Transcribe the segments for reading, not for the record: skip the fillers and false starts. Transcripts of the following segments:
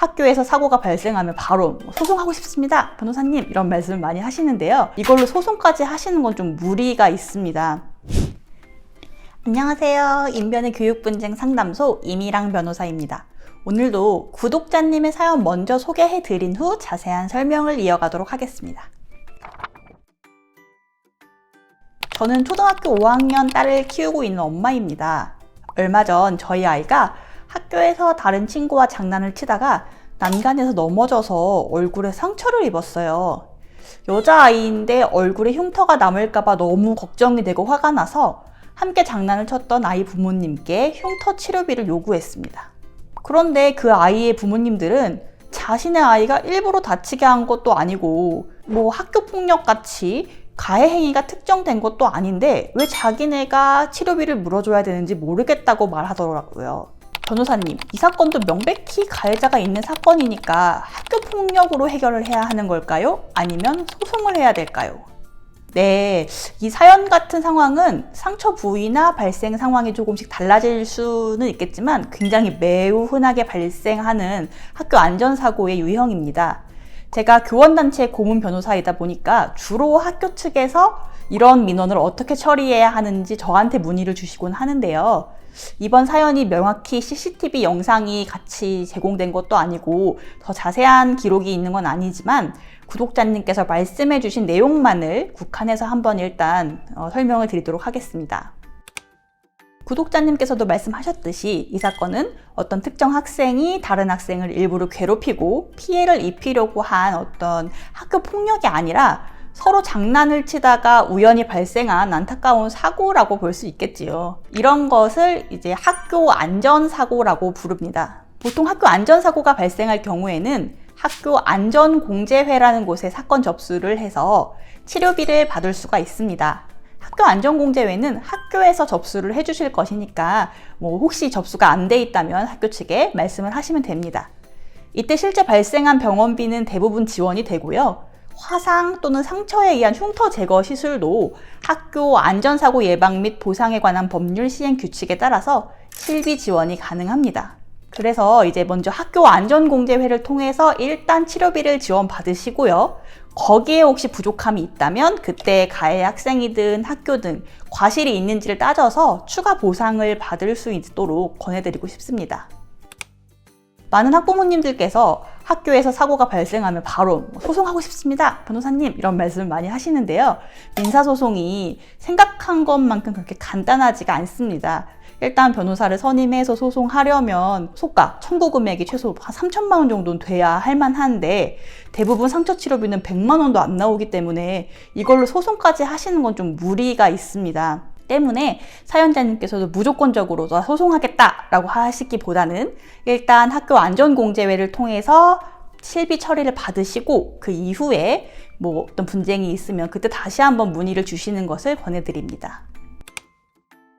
학교에서 사고가 발생하면 바로 소송하고 싶습니다, 변호사님, 이런 말씀을 많이 하시는데요. 이걸로 소송까지 하시는 건 좀 무리가 있습니다. 안녕하세요. 인변의 교육분쟁 상담소 이미랑 변호사입니다. 오늘도 구독자님의 사연 먼저 소개해드린 후 자세한 설명을 이어가도록 하겠습니다. 저는 초등학교 5학년 딸을 키우고 있는 엄마입니다. 얼마 전 저희 아이가 학교에서 다른 친구와 장난을 치다가 난간에서 넘어져서 얼굴에 상처를 입었어요. 여자아이인데 얼굴에 흉터가 남을까봐 너무 걱정이 되고 화가 나서 함께 장난을 쳤던 아이 부모님께 흉터 치료비를 요구했습니다. 그런데 그 아이의 부모님들은 자신의 아이가 일부러 다치게 한 것도 아니고 학교폭력같이 가해 행위가 특정된 것도 아닌데 왜 자기네가 치료비를 물어줘야 되는지 모르겠다고 말하더라고요. 변호사님, 이 사건도 명백히 가해자가 있는 사건이니까 학교폭력으로 해결을 해야 하는 걸까요? 아니면 소송을 해야 될까요? 네, 이 사연 같은 상황은 상처 부위나 발생 상황이 조금씩 달라질 수는 있겠지만 굉장히 매우 흔하게 발생하는 학교 안전사고의 유형입니다. 제가 교원단체 고문 변호사이다 보니까 주로 학교 측에서 이런 민원을 어떻게 처리해야 하는지 저한테 문의를 주시곤 하는데요. 이번 사연이 명확히 CCTV 영상이 같이 제공된 것도 아니고 더 자세한 기록이 있는 건 아니지만 구독자님께서 말씀해 주신 내용만을 국한해서 한번 일단 설명을 드리도록 하겠습니다. 구독자님께서도 말씀하셨듯이 이 사건은 어떤 특정 학생이 다른 학생을 일부러 괴롭히고 피해를 입히려고 한 어떤 학교 폭력이 아니라 서로 장난을 치다가 우연히 발생한 안타까운 사고라고 볼 수 있겠지요. 이런 것을 이제 학교 안전사고라고 부릅니다. 보통 학교 안전사고가 발생할 경우에는 학교 안전공제회라는 곳에 사건 접수를 해서 치료비를 받을 수가 있습니다. 학교 안전공제회는 학교에서 접수를 해주실 것이니까 혹시 접수가 안 돼 있다면 학교 측에 말씀을 하시면 됩니다. 이때 실제 발생한 병원비는 대부분 지원이 되고요. 화상 또는 상처에 의한 흉터 제거 시술도 학교 안전사고 예방 및 보상에 관한 법률 시행 규칙에 따라서 실비 지원이 가능합니다. 그래서 이제 먼저 학교 안전공제회를 통해서 일단 치료비를 지원받으시고요. 거기에 혹시 부족함이 있다면 그때 가해 학생이든 학교든 과실이 있는지를 따져서 추가 보상을 받을 수 있도록 권해드리고 싶습니다. 많은 학부모님들께서 학교에서 사고가 발생하면 바로 소송하고 싶습니다, 변호사님, 이런 말씀을 많이 하시는데요. 민사소송이 생각한 것만큼 그렇게 간단하지가 않습니다. 일단 변호사를 선임해서 소송하려면 소가, 청구 금액이 최소 한 3천만 원 정도는 돼야 할 만한데 대부분 상처 치료비는 100만 원도 안 나오기 때문에 이걸로 소송까지 하시는 건 좀 무리가 있습니다. 때문에 사연자님께서도 무조건적으로 소송하겠다라고 하시기보다는 일단 학교 안전공제회를 통해서 실비 처리를 받으시고 그 이후에 어떤 분쟁이 있으면 그때 다시 한번 문의를 주시는 것을 권해드립니다.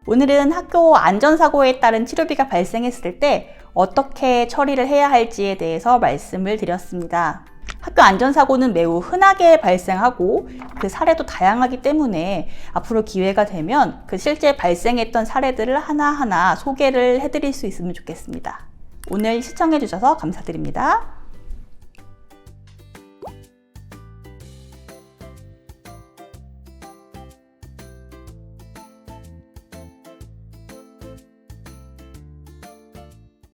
오늘은 학교 안전사고에 따른 치료비가 발생했을 때 어떻게 처리를 해야 할지에 대해서 말씀을 드렸습니다. 학교 안전사고는 매우 흔하게 발생하고 그 사례도 다양하기 때문에 앞으로 기회가 되면 그 실제 발생했던 사례들을 하나하나 소개를 해드릴 수 있으면 좋겠습니다. 오늘 시청해주셔서 감사드립니다.